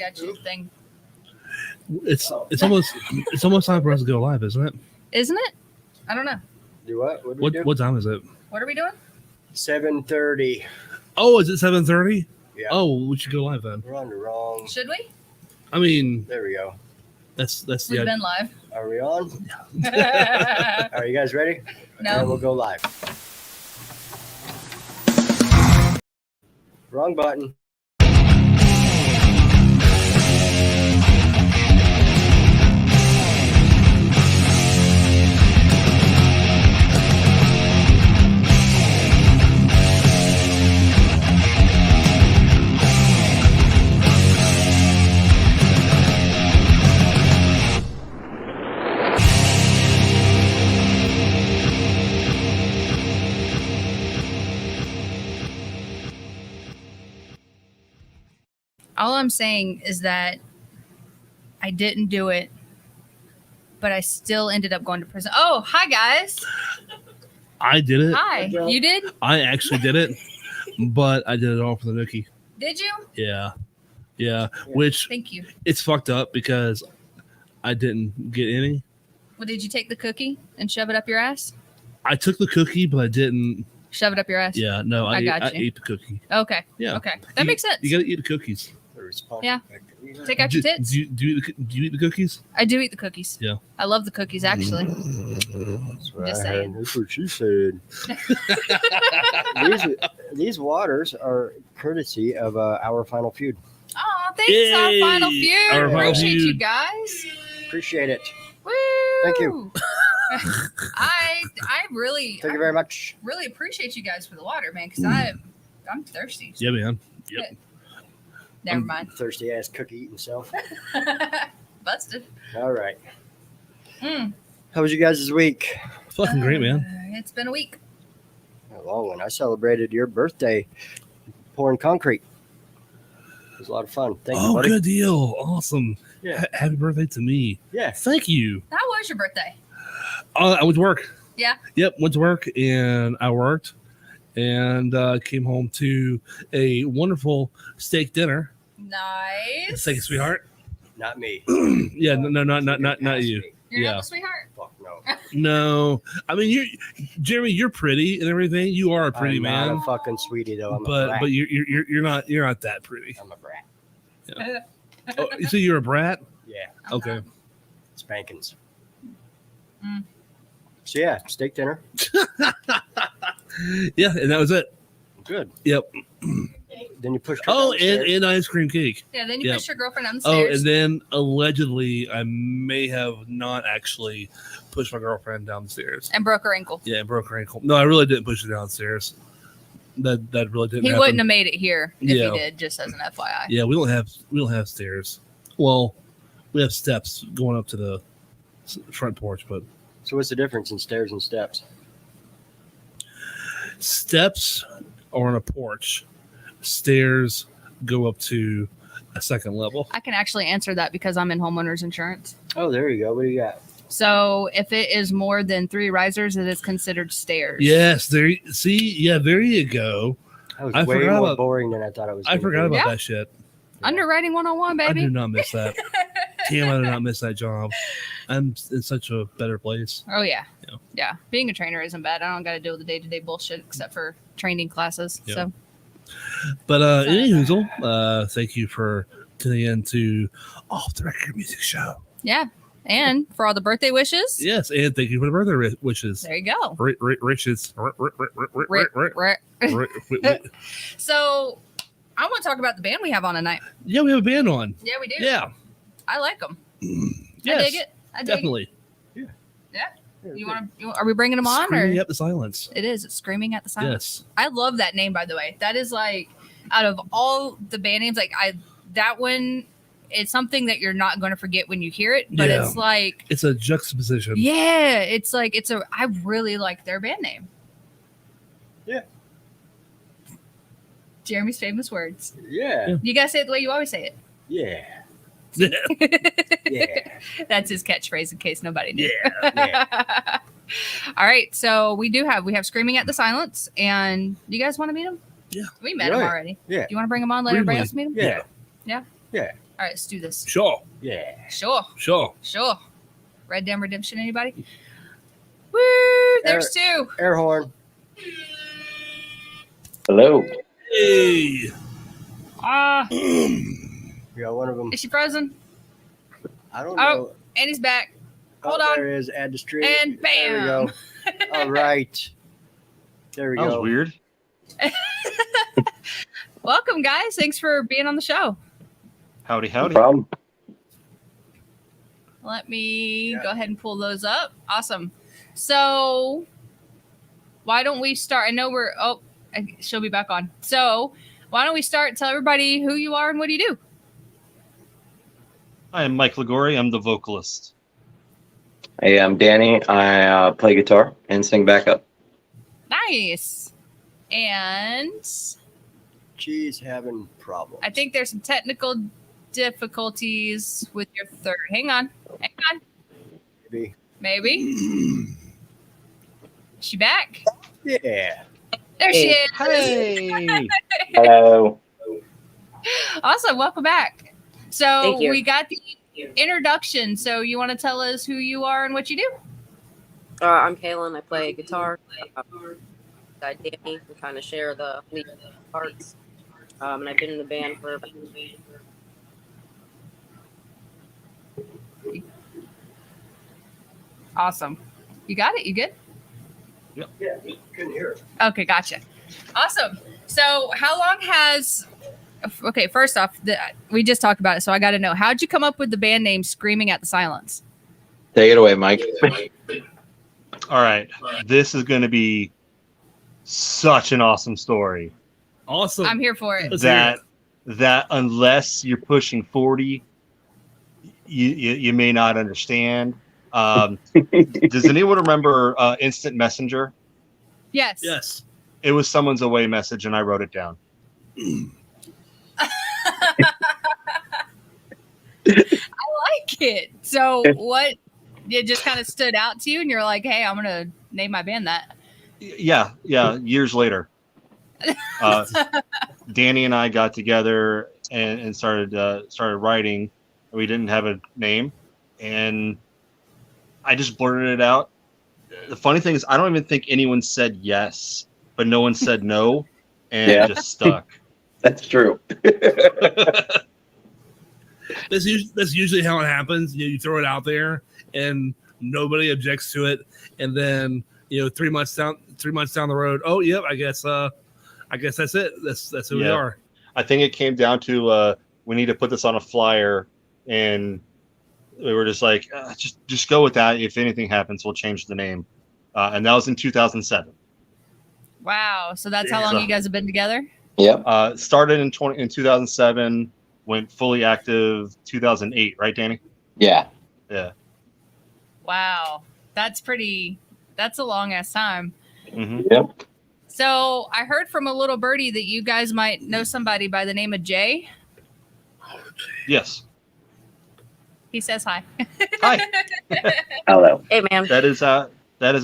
got you thing. It's almost time for us to go live, isn't it? Isn't it? I don't know. Do what? What do we do? What time is it? What are we doing? 7:30. Oh, is it 7:30? Yeah. Oh, we should go live then. We're on the wrong. Should we? I mean, There we go. that's We've the been live. Are we on? Are you guys ready? No. All right, we'll go live. Wrong button. All I'm saying is that I didn't do it, but I still ended up going to prison. Oh, hi guys. I did it. Hi. You did? I actually did it, but I did it all for the nookie. Did you? Yeah. Which Thank you. it's fucked up because I didn't get any. Well, did you take the cookie and shove it up your ass? I took the cookie, but I didn't. Shove it up your ass? Yeah, no, I got you. ate the cookie. Okay. Yeah. Okay. That makes sense. You gotta eat the cookies. Yeah. Take out your tits. Do you eat the cookies? I do eat the cookies. Yeah. I love the cookies, actually. That's what Just I heard. saying. That's what she said. these waters are courtesy of our final feud. Oh, thanks, Yay! our final feud. Our final Appreciate you feud. guys. Appreciate it. Woo! Thank you. I really Thank you very much. really appreciate you guys for the water, man, because I'm thirsty. Yeah, man. Yep. Never mind. Thirsty ass cookie eating self. Busted. All right. Mm. How was you guys this week? Fucking great, man. It's been a week. A long one. I celebrated your birthday pouring concrete. It was a lot of fun. Thank you, Oh, buddy. good deal. Awesome. Yeah. Happy birthday to me. Yeah. Thank you. How was your birthday? I went to work. Yeah. Yep, went to work and I worked and came home to a wonderful steak dinner. Nice. Thank you, sweetheart. Not me. Yeah, no, not you. You're Yeah. not the sweetheart. Fuck no. No, I mean Jeremy. You're pretty and everything. You are a pretty I'm man, not a fucking sweetie though. I'm a brat. but you're not that pretty. I'm a brat. Oh, so you're a brat? Yeah. Okay. Spankings. Mm. So yeah, steak dinner. Yeah, and that was it. Good. Yep. Then you pushed. Oh, and ice cream cake. Yeah, then you Yep. pushed your girlfriend down the Oh, stairs. and then allegedly I may have not actually pushed my girlfriend down the stairs. And broke her ankle. Yeah, broke her ankle. No, I really didn't push her downstairs. That really didn't. He happen. wouldn't have made it here if Yeah. he did, just as an FYI. Yeah, we don't have stairs. Well, we have steps going up to the front porch, but So what's the difference in stairs and steps? steps are on a porch. Stairs go up to a second level. I can actually answer that because I'm in homeowners insurance. Oh, there you go. What do you got? So if it is more than 3 risers, it is considered stairs. Yes, there. See, yeah, there you go. That was I way forgot more about- boring than I thought it was. I gonna forgot be. about Yeah. that shit. Underwriting 101, I baby. did not miss that. Damn, I did not miss that job. I'm in such a better place. Oh, yeah. Yeah. Yeah. Being a trainer isn't bad. I don't got to deal with the day-to-day bullshit except for training classes. Yeah. So But anywho, thank you for tuning in to Off the Record Music Show. yeah. And for all the birthday wishes, Yes, and thank you for the birthday wishes. there you go. Riches. So I want to talk about the band we have on tonight. Yeah, we have a band on. Yeah, we do. Yeah. I like them. Yes, I dig it. I dig definitely. it. You want to? Are we bringing them on? Screaming Or? up the silence. It is. It's Screaming at the Silence. Yes. I love that name, by the way. That is like, out of all the band names, that one, it's something that you're not going to forget when you hear it. But Yeah. it's like, It's a juxtaposition. yeah, it's like, I really like their band name. Yeah. Jeremy's famous words. Yeah. You guys say it the way you always say it. Yeah. Yeah. That's his catchphrase in case nobody knew. Yeah. All right. So we have Screaming at the Silence. And you guys want to meet him? Yeah. We met him Right. already. Yeah. Do you want to bring him on? Let Really? everybody else meet him? Yeah. Yeah. Yeah. All right, let's do this. Sure. Yeah. Sure. Red Dead Redemption, anybody? Woo! There's two. Air horn. Hello. Hey. You got one of them. Is she frozen? I don't Oh. know. And he's back. Oh, Hold on. There it is. Add to stream. And bam. There we go. All right. There we That was go. weird. Welcome, guys. Thanks for being on the show. Howdy, No howdy. problem. Let me go ahead and pull those up. Awesome. So, why don't we start? I know she'll be back on. So, why don't we start? Tell everybody who you are and what do you do? I am Mike Ligori. I'm the vocalist. Hey, I'm Danny. I play guitar and sing backup. Nice. And She's having problems. I think there's some technical difficulties with your third. Hang on. Maybe. Maybe. Is she back? Yeah. There she is. Hey! Hello. Awesome. Welcome back. So Thank you. we got the introduction. So you want to tell us who you are and what you do? I'm Kaylin. I play guitar. Danny, we kind of share the lead parts. And I've been in the band for about Awesome. You got it? You good? Yeah. Couldn't hear it. Okay, gotcha. Awesome. So how long has okay, first off, we just talked about it, so I got to know, how'd you come up with the band name Screaming at the Silence? Take it away, Mike. All right. This is going to be such an awesome story. Awesome. I'm here for it. Let's hear That unless you're pushing 40, you may not understand. Does anyone remember Instant Messenger? Yes. Yes. It was someone's away message, and I wrote it down. I like it. So what, it just kind of stood out to you and you're like, hey, I'm going to name my band that. Yeah. Years later, Danny and I got together and started writing. We didn't have a name, and I just blurted it out. The funny thing is, I don't even think anyone said yes, but no one said no, and Yeah. it just stuck. That's true. That's usually how it happens. You throw it out there, and nobody objects to it, and then 3 months down the road, oh yep, I guess that's it. That's who we Yeah. are. I think it came down to we need to put this on a flyer, and we were just like, just go with that. If anything happens, we'll change the name, and that was in 2007. Wow. So that's how long you guys have been together? Yep. Started in 2007, went fully active 2008, right, Danny? Yeah. Yeah. Wow. That's a long ass time. Mm-hmm. Yep. So I heard from a little birdie that you guys might know somebody by the name of Jay. Yes. He says hi. Hi. Hello. hey man. That is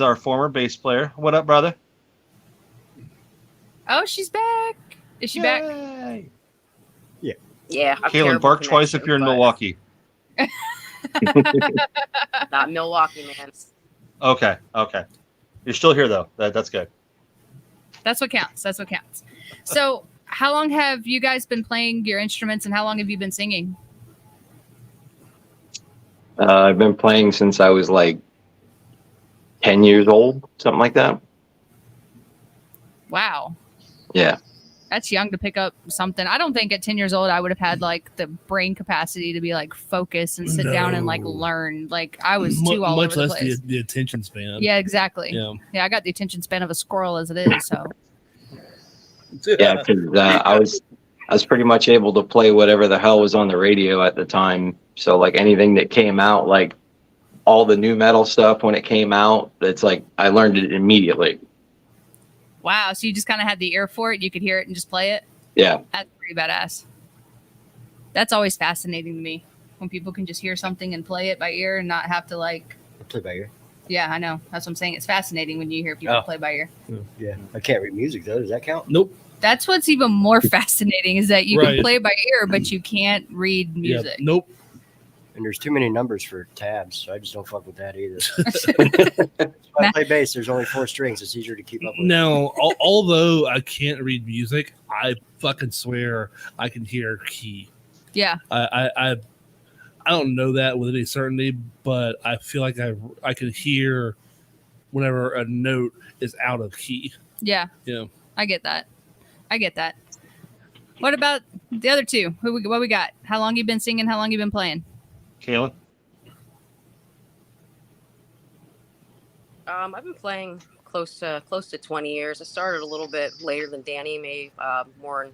our former bass player. What up, brother? Oh, she's back. Is she back? Yay. Yeah. I've Kaylin, terrible bark twice if you're in connection, Milwaukee. but Not Milwaukee, man. Okay. You're still here though. That's good. That's what counts. So how long have you guys been playing your instruments and how long have you been singing? I've been playing since I was like 10 years old, something like that. Wow. Yeah. That's young to pick up something. I don't think at 10 years old I would have had like the brain capacity to be like focus and sit down and like No. learn. Like I was too all much over the less place. the attention span. Yeah, exactly. Yeah. Yeah, I got the attention span of a squirrel as it is. So Yeah, because I was pretty much able to play whatever the hell was on the radio at the time. So like anything that came out, like all the new metal stuff when it came out, it's like I learned it immediately. wow. So you just kind of had the ear for it. You could hear it and just play it. Yeah. That's pretty badass. That's always fascinating to me when people can just hear something and play it by ear and not have to like. Play by ear. Yeah, I know. That's what I'm saying. It's fascinating when you hear people Oh. play by ear. Yeah. I can't read music though. Does that count? Nope. That's what's even more fascinating is that you Right. can play by ear, but you can't read Yeah. music. Nope. And there's too many numbers for tabs, so I just don't fuck with that either. When I play bass, there's only 4 strings. It's easier to keep up with. Now, although I can't read music, I fucking swear I can hear key. Yeah. I don't know that with any certainty, but I feel like I can hear whenever a note is out of key. Yeah. Yeah. I get that. What about the other two? What we got? How long you been singing? How long you been playing? Kaylin? I've been playing close to 20 years. I started a little bit later than Danny, maybe more.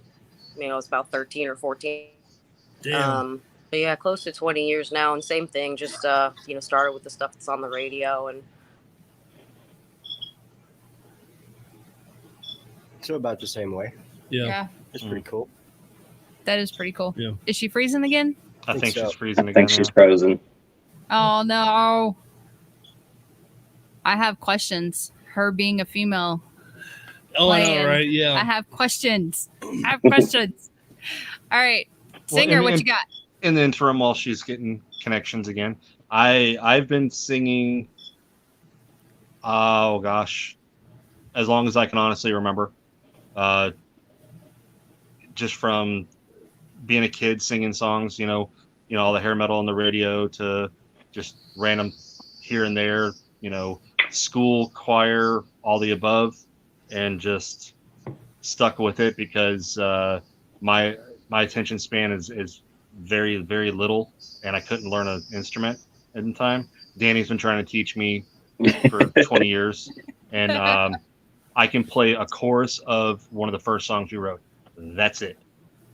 It's about 13 or 14. Damn. But yeah, close to 20 years now, and same thing. Just started with the stuff that's on the radio, and So about the same way. Yeah. It's pretty cool. That is pretty cool. Yeah. Is she freezing again? I think so. she's freezing I again. think she's frozen. Oh no. I have questions. Her being a female. Oh, I know, Playing. right? Yeah. I have questions. All right. Singer, what you got? In the interim, while she's getting connections again, I've been singing. Oh gosh, as long as I can honestly remember, just from being a kid singing songs, all the hair metal on the radio to just random here and there, school choir, all the above, and just stuck with it because my attention span is very, very little, and I couldn't learn an instrument at the time. Danny's been trying to teach me for 20 years, and I can play a chorus of one of the first songs we wrote. That's it.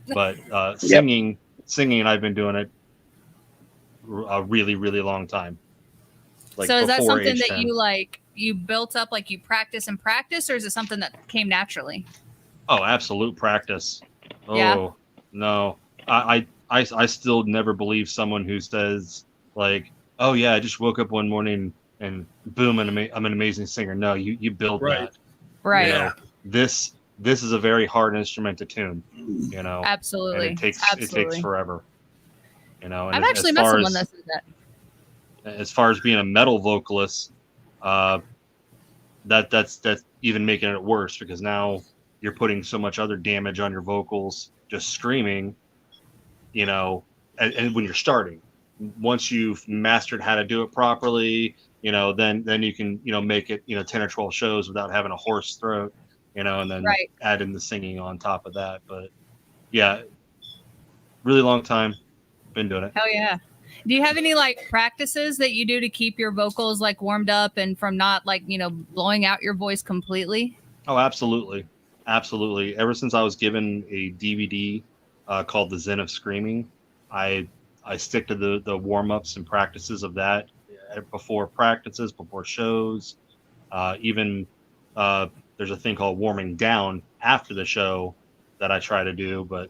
But singing, I've been doing it a really, really long time. Like, so is that before something age that 10. you built up, like you practice, or is it something that came naturally? Oh, absolute practice. Oh, Yeah. no. I still never believe someone who says, like, oh, yeah, I just woke up one morning and boom, I'm an amazing singer. No, you build Right. that. Right. Yeah. This is a very hard instrument to tune, Absolutely. and it takes forever. And I've actually met someone that said that. As far as being a metal vocalist, that's even making it worse, because now you're putting so much other damage on your vocals just screaming, and when you're starting. Once you've mastered how to do it properly, then you can, make it, 10 or 12 shows without having a hoarse throat, and then Right. add in the singing on top of that. But yeah, really long time, been doing it. Hell yeah. Do you have any practices that you do to keep your vocals warmed up and from not blowing out your voice completely? Oh, absolutely. Absolutely. Ever since I was given a DVD called The Zen of Screaming, I stick to the warm-ups and practices of that before practices, before shows. Even there's a thing called warming down after the show that I try to do, but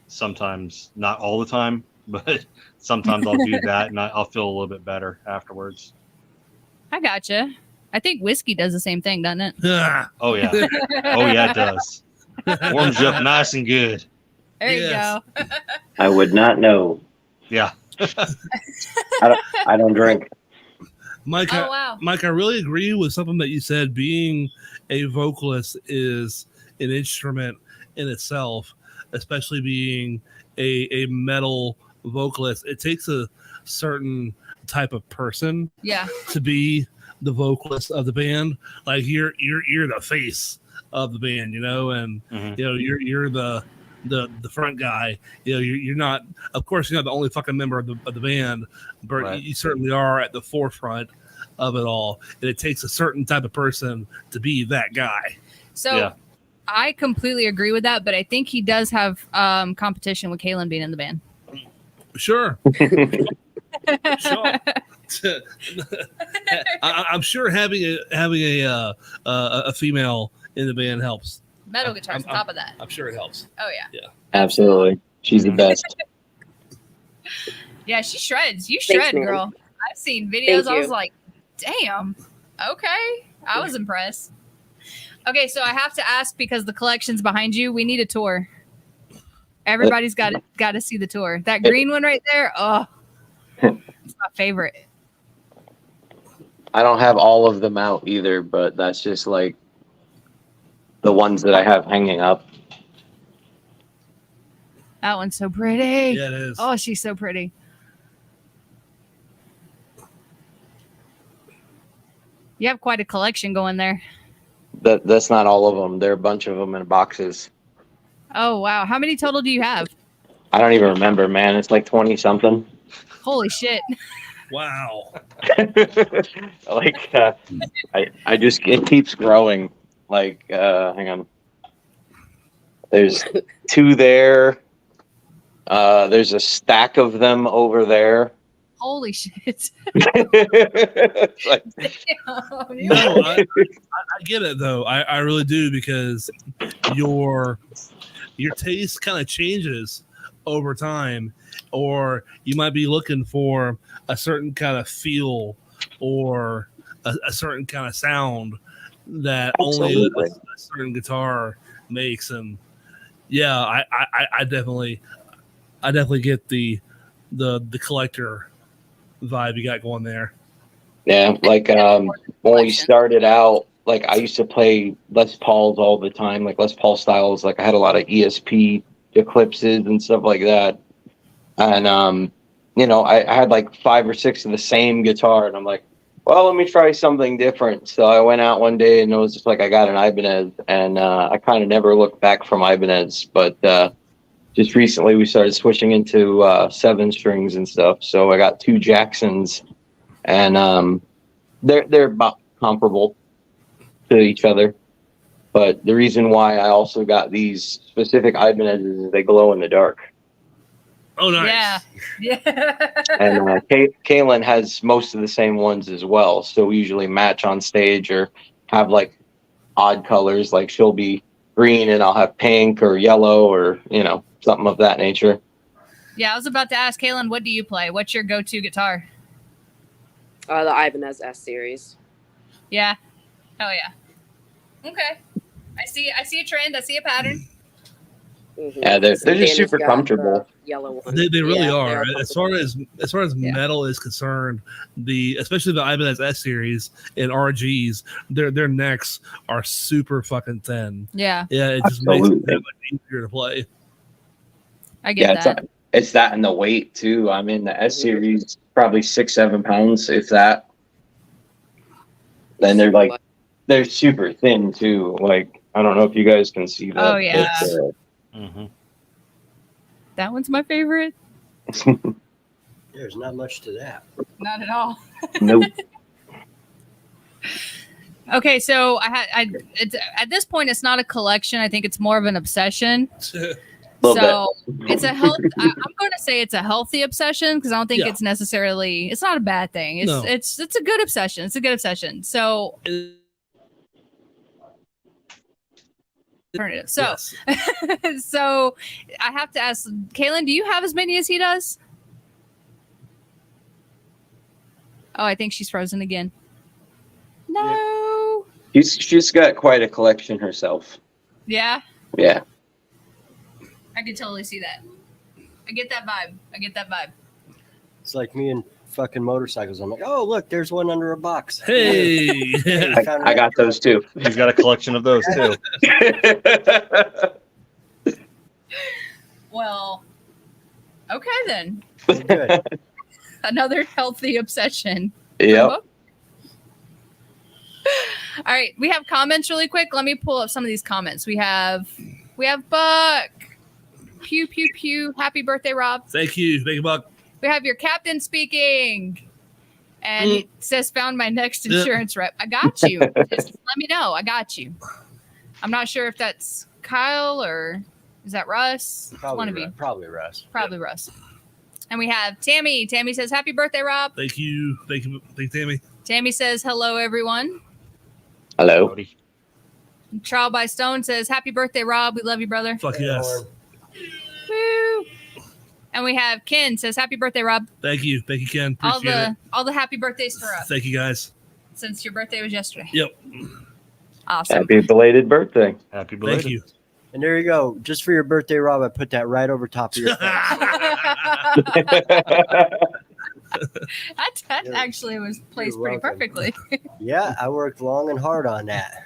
sometimes, not all the time, but sometimes I'll do that and I'll feel a little bit better afterwards. I gotcha. I think whiskey does the same thing, doesn't it? Oh, yeah. Oh, yeah, it does. Warms you up nice and good. There Yes. you go. I would not know. Yeah. I don't drink. Mike, Oh, wow. Mike, I really agree with something that you said. Being a vocalist is an instrument in itself, especially being a metal vocalist. It takes a certain type of person Yeah. to be the vocalist of the band. Like you're the face of the band, and Mhm. you're the front guy. You're not, of course, you're not the only fucking member of the band, but Right. you certainly are at the forefront of it all. And it takes a certain type of person to be that guy. So Yeah. I completely agree with that, but I think he does have competition with Kaylin being in the band. Sure. Sure. I'm sure having a female in the band helps. Metal guitars on top of that. I'm sure it helps. Oh, yeah. Absolutely. She's the best. Yeah, she shreds. You Thanks, shred, man. girl. I've seen videos. Thank I was you. like, damn. Okay. I was impressed. Okay, so I have to ask because the collection's behind you. We need a tour. Everybody's got to see the tour. That green one right there. Oh, it's my favorite. I don't have all of them out either, but that's just like the ones that I have hanging up. That one's so pretty. Yeah, it is. Oh, she's so pretty. You have quite a collection going there. That's not all of them. There are a bunch of them in boxes. Oh, wow. How many total do you have? I don't even remember, man. It's like 20 something. Holy shit. Wow. Like I just it keeps growing. Like hang on. There's 2 there. There's a stack of them over there. Holy shit. Like, No, I get it though. I really do, because your taste kind of changes over time, or you might be looking for a certain kind of feel or a certain kind of sound that only a certain guitar makes. And yeah, I definitely get the collector vibe you got going there. yeah, like when we started out, like I used to play Les Pauls all the time, like Les Paul styles. Like I had a lot of ESP Eclipses and stuff like that. And you know, I had like 5 or 6 of the same guitar, and I'm like, well, let me try something different. So I went out one day and it was just like I got an Ibanez, and I kind of never looked back from Ibanez, but just recently we started switching into 7 strings and stuff. So I got 2 Jacksons, and they're about comparable to each other. But the reason why I also got these specific Ibanezes is they glow in the dark. Oh, nice. Yeah. Yeah. And Kaylin has most of the same ones as well. So we usually match on stage or have like odd colors. Like she'll be green and I'll have pink or yellow or, you know, something of that nature. Yeah, I was about to ask Kaylin, what do you play? What's your go-to guitar? The Ibanez S series. Yeah. Oh yeah. Okay. I see a trend. I see a pattern. Mm-hmm. Yeah, they're Danny's just super got comfortable. the yellow one. They really Yeah, are. they As far as Yeah. metal is concerned, especially the Ibanez S series and RGs, their necks are super fucking thin. Yeah, Yeah, it just makes it Absolutely. that much easier to play. I get Yeah, that. it's that and the weight too. I mean, the S series probably 6-7 pounds, if that. Then they're super thin too. Like I don't know if you guys can see that. Oh, yeah. but, Mm-hmm. That one's my favorite. There's not much to that. Not at all. nope. Okay, so it's at this point it's not a collection. I think it's more of an obsession. Little It's a health. I'm going to say it's a healthy obsession because I don't think Yeah. it's necessarily. It's not a bad thing. It's No. it's a good obsession. It's a good obsession. So alternative. So Yes. so I have to ask, Kaylin, do you have as many as he does? Oh, I think she's frozen again. No. she's got quite a collection herself. Yeah, Yeah. I can totally see that. I get that vibe. It's like me and fucking motorcycles. I'm like, oh, look, there's one under a box. Hey. I got those too. He's got a collection of those too. Well, okay then. Good. Another healthy obsession. Yep. All right, we have comments really quick. Let me pull up some of these comments. We have Buck. Pew pew pew. Happy birthday, Rob. Thank you, Buck. We have your captain speaking. And he says, found my next insurance rep. I got you. Just let me know. I got you. I'm not sure if that's Kyle or is that Russ? One of you. Probably Russ. Probably Russ. And we have Tammy. Tammy says, happy birthday, Rob. Thank you, Tammy. Tammy says, hello, everyone. Hello. Cody. Trial by Stone says, happy birthday, Rob. We love you, brother. Fuck yes. Woo. And we have Ken says, happy birthday, Rob. Thank you, Ken. Appreciate it. All the happy birthdays for us Thank you, guys. since your birthday was yesterday. Yep. Awesome. Happy belated birthday. Happy belated. Thank you. And there you go. Just for your birthday, Rob, I put that right over top of your face. That actually was placed You're pretty welcome. perfectly. Yeah, I worked long and hard on that.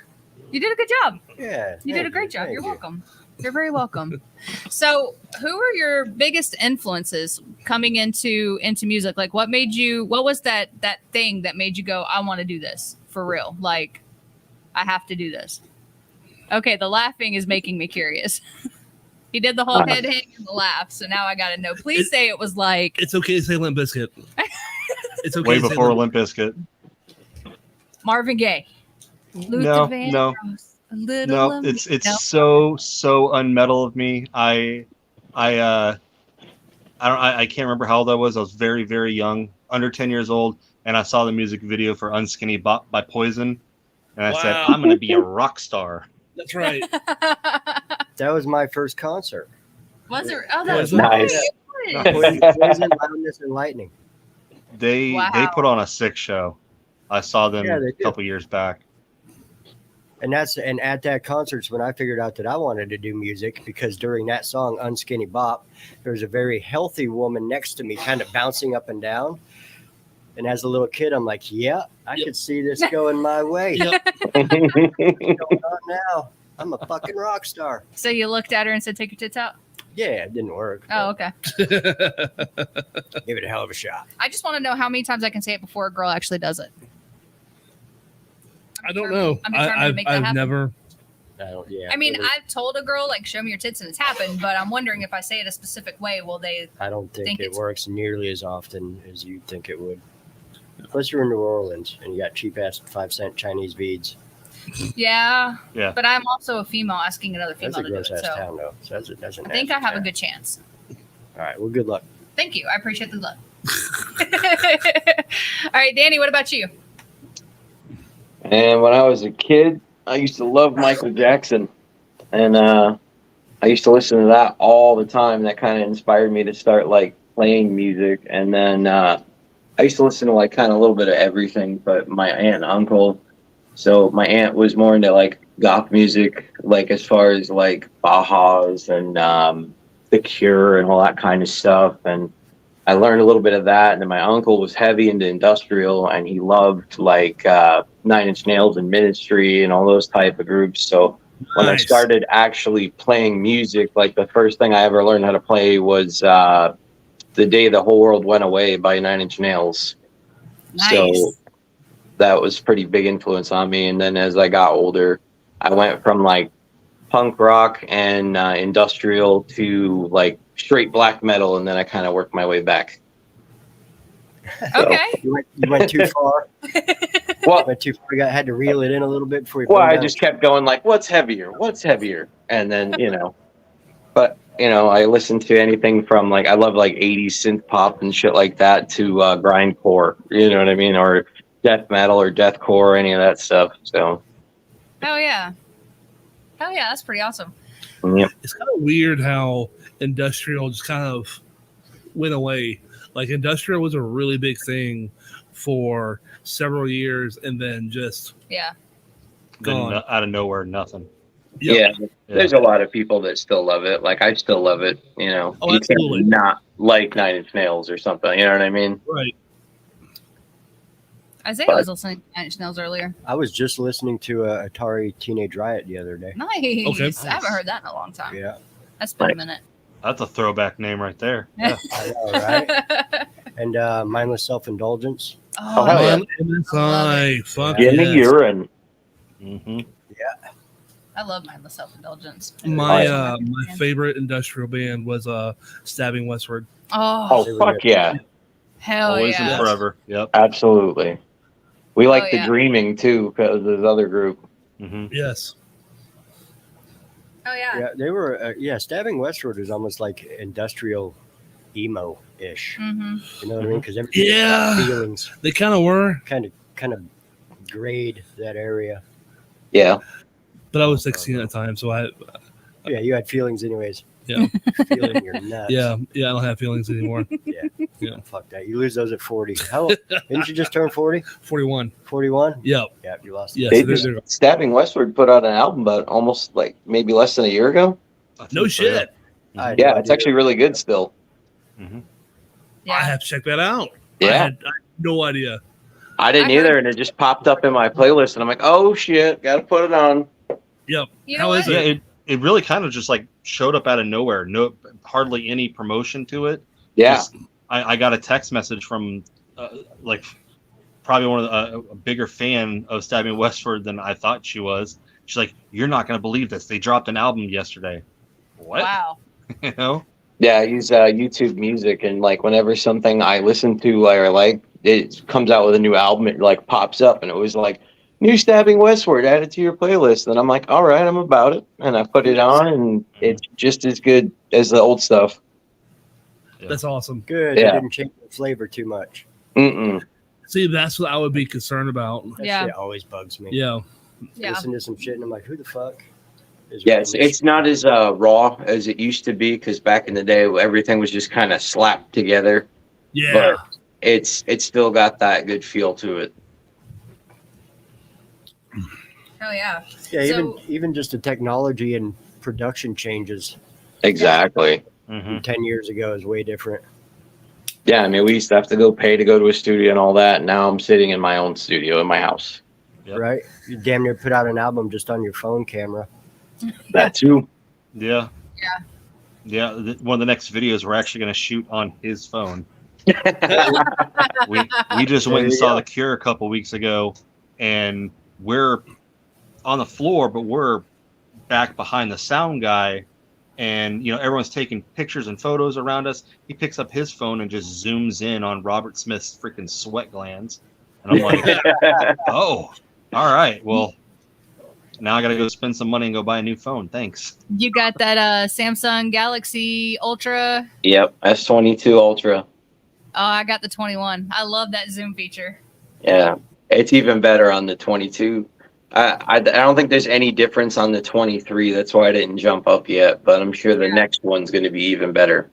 You did a good job. Yeah. You did a thank great job. thank You're you. welcome. You're very welcome. So, who are your biggest influences coming into music? Like, what was that thing that made you go, I want to do this for real? Like, I have to do this. Okay, the laughing is making me curious. He did the whole head hang and the laugh, so now I got to know. Please say it was like. It's okay to say Limp Bizkit. It's okay Way to say before Limp Limp Bizkit. Marvin Gaye. No, no. No, it's so unmetal of me. I can't remember how old I was. I was very, very young, under 10 years old, and I saw the music video for Unskinny Bop by Poison, and I said, Wow. I'm gonna be a rock star. That's right. That was my first concert. Was it? Oh, that was Nice. Poison, Loudness, and Lightning. They put on a sick show. I saw them Yeah, they a do. couple years back. And at that concert's when I figured out that I wanted to do music, because during that song, Unskinny Bop, there was a very healthy woman next to me kind of bouncing up and down. And as a little kid, I'm like, yeah, I could see this going my way. Yep. What's going on now? I'm a fucking rock star. So you looked at her and said, "Take your tits out." Yeah, it didn't work. Oh, okay. Give it a hell of a shot. I just want to know how many times I can say it before a girl actually does it. I don't know. I'm determined to make that I've happen. never. I mean, I've told a girl, like, show me your tits, and it's happened, but I'm wondering if I say it a specific way, will they? I don't think it it's- works nearly as often as you think it would. Plus, you're in New Orleans and you got cheap ass 5-cent Chinese beads. Yeah. Yeah. But I'm also a female asking another That's female a to do gross it. ass So town, though. So that's a I think I have a good chance. All right. Well, good luck. Thank you. I appreciate the love. All right, Danny, what about you? And when I was a kid, I used to love Michael Jackson, and I used to listen to that all the time. That kind of inspired me to start like playing music, and then I used to listen to like kind of a little bit of everything. But my aunt and uncle, so my aunt was more into like goth music, like as far as like Baja's and The Cure and all that kind of stuff, and I learned a little bit of that. And then my uncle was heavy into industrial, and he loved like 9 Inch Nails and Ministry and all those type of groups. So when I Nice. started actually playing music, like the first thing I ever learned how to play was The Day the Whole World Went Away by 9 Inch Nails. Nice. So that was pretty big influence on me. And then as I got older, I went from like punk rock and industrial to like straight black metal, and then I kind of worked my way back. Okay. You went too far. Well, Went too far. You had to reel it in a little bit before you. well, put it I down. just kept going like, what's heavier? What's heavier? And then, but I listen to anything from like, I love like 80s synth pop and shit like that to grindcore, you know what I mean? Or death metal or deathcore, any of that stuff. So, Hell yeah. Hell yeah, that's pretty awesome. yep. It's kind of weird how industrial just kind of went away. Like industrial was a really big thing for several years, and then just Yeah. Then gone. out of nowhere, nothing. Yep. Yeah. There's a lot of people that still love it. Like I still love it, Oh, You absolutely. can't not like 9 Inch Nails or something, you know what I mean? Right. Isaiah But- was listening to 9 Inch Nails earlier. I was just listening to Atari Teenage Riot the other day. Nice. Okay. I haven't heard that in a long time. Yeah, That's been a minute. That's a throwback name right there. Yeah. I know, right? And Mindless Self-Indulgence. Oh, hell yeah. MSI. Fuck Give me yes. urine. hmm I love mindless self-indulgence. My Oh, my favorite industrial band was Stabbing Westward. Oh, Oh, fuck yeah. hell Always yeah. and forever. Yep. Absolutely. We like the yeah. Dreaming too, because this other group. hmm Yes. Oh yeah. Yeah, they were. Stabbing Westward is almost like industrial emo ish. Mm-hmm. You know what I mean? Because Yeah. feelings They kind of were, kind of grade that area. Yeah. but I was 16 at the time, so I Yeah, you had feelings anyways. Yeah. Feeling your nuts. Yeah. I don't have feelings anymore. Yeah. Fuck that. You lose those at 40. How didn't you just turn 40? 41. 41? Yep. Yeah, you lost. Yeah. They So just, they're- Stabbing Westward put out an album about almost like maybe less than a year ago. I think no so, shit. I had Yeah, no it's idea. actually really good still. I Yeah. have to check that out. Yeah. I had no idea. I didn't I heard- either, and it just popped up in my playlist, and I'm like, oh shit, gotta put it on. Yep. You know How is what? Yeah, it? it really kind of just like showed up out of nowhere. No, hardly any promotion to it. Yeah. Just- I got a text message from like probably one of a bigger fan of Stabbing Westward than I thought she was. She's like, "You're not gonna believe this. They dropped an album yesterday." What? Wow. You know? Yeah, I use YouTube Music, and like whenever something I listen to or like it comes out with a new album, it like pops up, and it was like new Stabbing Westward added to your playlist, and I'm like, all right, I'm about it, and I put it on, and it's just as good as the old stuff. That's awesome. Good. Yeah. It didn't change the flavor too much. Mm-mm. See, that's what I would be concerned about. That Yeah. shit always bugs me. Yeah. Yeah. Listen to some shit and I'm like, who the fuck is Yeah, writing this it's not as raw as it used to be, because back in the day, everything was just kind of slapped together. Yeah. But it's still got that good feel to it. Hell yeah. Yeah, So- even just the technology and production changes Exactly. Mm-hmm. 10 years ago is way different. Yeah, I mean, we used to have to go pay to go to a studio and all that. Now I'm sitting in my own studio in my house. Yep. Right? You damn near put out an album just on your phone camera. That too. Yeah. Yeah. Yeah. One of the next videos we're actually going to shoot on his phone. We just There went and you saw go. The Cure a couple weeks ago, and we're on the floor, but we're back behind the sound guy, and everyone's taking pictures and photos around us. He picks up his phone and just zooms in on Robert Smith's freaking sweat glands, and I'm like, oh, all right, well, now I got to go spend some money and go buy a new phone. Thanks. You got that Samsung Galaxy Ultra. Yep, S22 Ultra. Oh, I got the 21. I love that zoom feature. Yeah, it's even better on the 22. I don't think there's any difference on the 23. That's why I didn't jump up yet, but I'm sure the next one's going to be even better.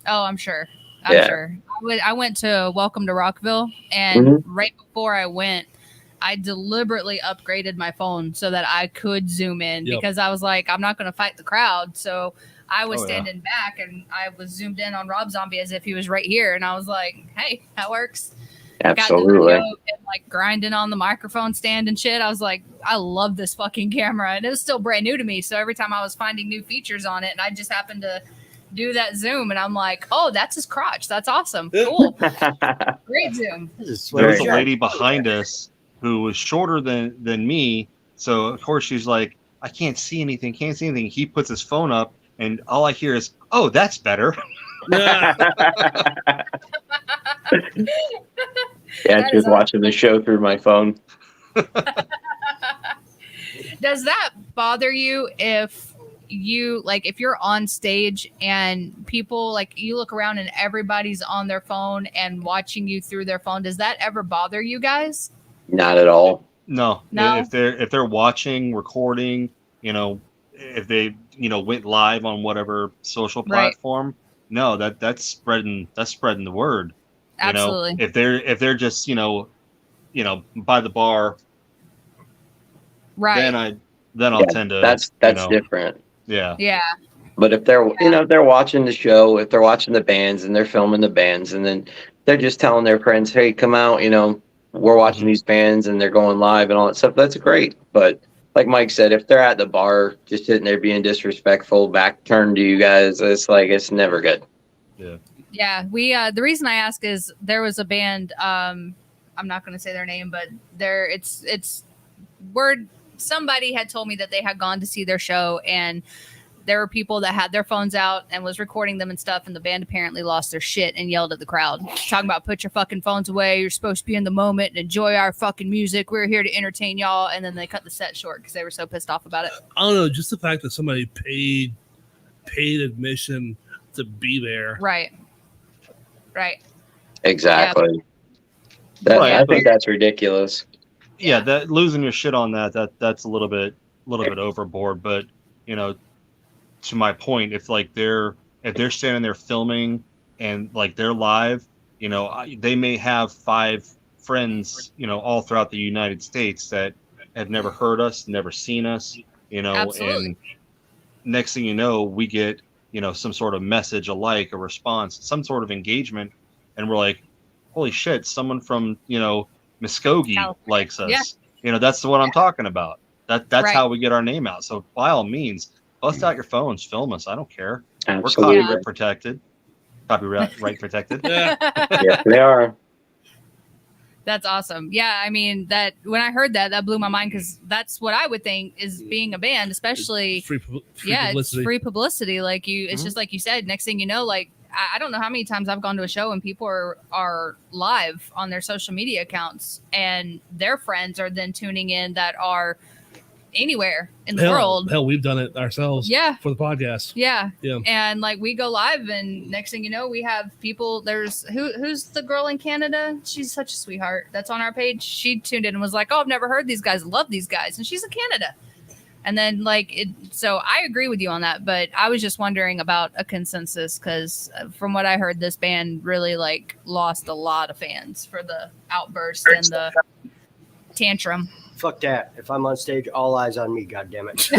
Oh, I'm sure. Yeah. Sure. I went to Welcome to Rockville, and right before I went, I deliberately upgraded my phone so that I could zoom in Yep. because I was like, I'm not going to fight the crowd. So I was Oh, yeah. standing back and I was zoomed in on Rob Zombie as if he was right here. And I was like, hey, that works. Got the Absolutely. video and like grinding on the microphone stand and shit. I was like, I love this fucking camera. And it was still brand new to me. So every time I was finding new features on it, and I just happened to do that zoom, and I'm like, oh, that's his crotch. That's awesome. Cool. Great zoom. This is There was sweaty a shit. lady behind us who was shorter than me, so of course she's like, I can't see anything. He puts his phone up, and all I hear is, oh, that's better. Yeah. Yeah, That just is watching the show through my phone. Does that bother you if you're on stage and people, like, you look around and everybody's on their phone and watching you through their phone? Does that ever bother you guys? Not at all. No, No? if they're watching, recording, if they went live on whatever social Right. platform, no, that's spreading the word. Absolutely. If they're just by the bar, Right. then I'll Yeah, tend to That's different. yeah. Yeah. But if they're if they're watching the show, if they're watching the bands and they're filming the bands, and then they're just telling their friends, "Hey, come out," we're watching these bands and they're going live and all that stuff. That's great. But like Mike said, if they're at the bar just sitting there being disrespectful, back turned to you guys, it's never good. Yeah, we the reason I ask is there was a band, I'm not going to say their name, but somebody had told me that they had gone to see their show, and there were people that had their phones out and was recording them and stuff, and the band apparently lost their shit and yelled at the crowd, talking about, put your fucking phones away, you're supposed to be in the moment and enjoy our fucking music, we're here to entertain y'all. And then they cut the set short because they were so pissed off about it. I don't know, just the fact that somebody paid admission to be there. Right Exactly. Right, I think that's ridiculous. Yeah, that losing your shit on that's a little bit overboard, but to my point, if they're standing there filming and like they're live, they may have 5 friends, all throughout the United States that have never heard us, never seen us, Absolutely. and next thing you know, we get, some sort of message, a like, a response, some sort of engagement, and we're like, holy shit, someone from, Muskogee California. likes us. Yeah. That's what I'm talking about. That's Right. how we get our name out. So by all means, bust out your phones, film us. I don't care. Absolutely. We're copyright protected. Copyright protected. Yeah. Yes, they are. That's awesome. Yeah, I mean, that when I heard that blew my mind, because that's what I would think is being a band, especially Free yeah, publicity. it's free publicity. Like it's just like you said. Next thing you know, like I don't know how many times I've gone to a show and people are live on their social media accounts, and their friends are then tuning in that are anywhere in the world. Hell, we've done it ourselves. Yeah. For the podcast. Yeah. Yeah. And like we go live, and next thing you know, we have people. There's who's the girl in Canada? She's such a sweetheart. That's on our page. She tuned in and was like, "Oh, I've never heard these guys. Love these guys." And she's in Canada. And then so I agree with you on that, but I was just wondering about a consensus, because from what I heard, this band really lost a lot of fans for the outburst and the tantrum. Fuck that. If I'm on stage, all eyes on me, goddammit.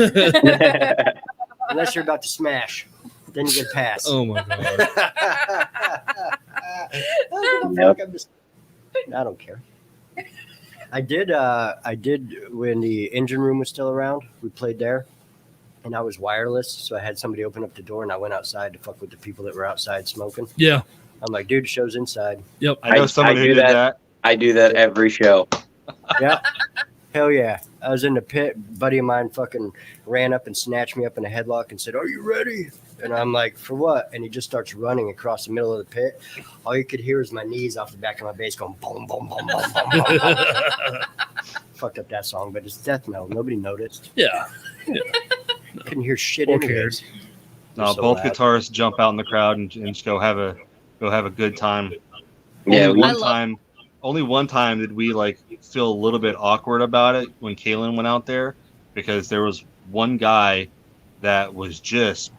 Unless you're about to smash. Then you get a pass. Oh my god. I don't care. I did when the engine room was still around. We played there, and I was wireless, so I had somebody open up the door, and I went outside to fuck with the people that were outside smoking. Yeah. I'm like, dude, show's inside. Yep. I know someone who do did that. I do that every show. Yeah. Hell yeah. I was in the pit. A buddy of mine fucking ran up and snatched me up in a headlock and said, "Are you ready?" And I'm like, "For what?" And he just starts running across the middle of the pit. All you could hear is my knees off the back of my bass going boom, boom, boom, boom, boom, boom, boom. Fucked up that song, but it's death metal. Nobody noticed. Yeah. Couldn't hear shit Or anyways. No, So both loud. guitarists jump out in the crowd and just go have a good time. Yeah, Only one time did we feel a little bit awkward about it when Kaylin went out there, because there was one guy that was just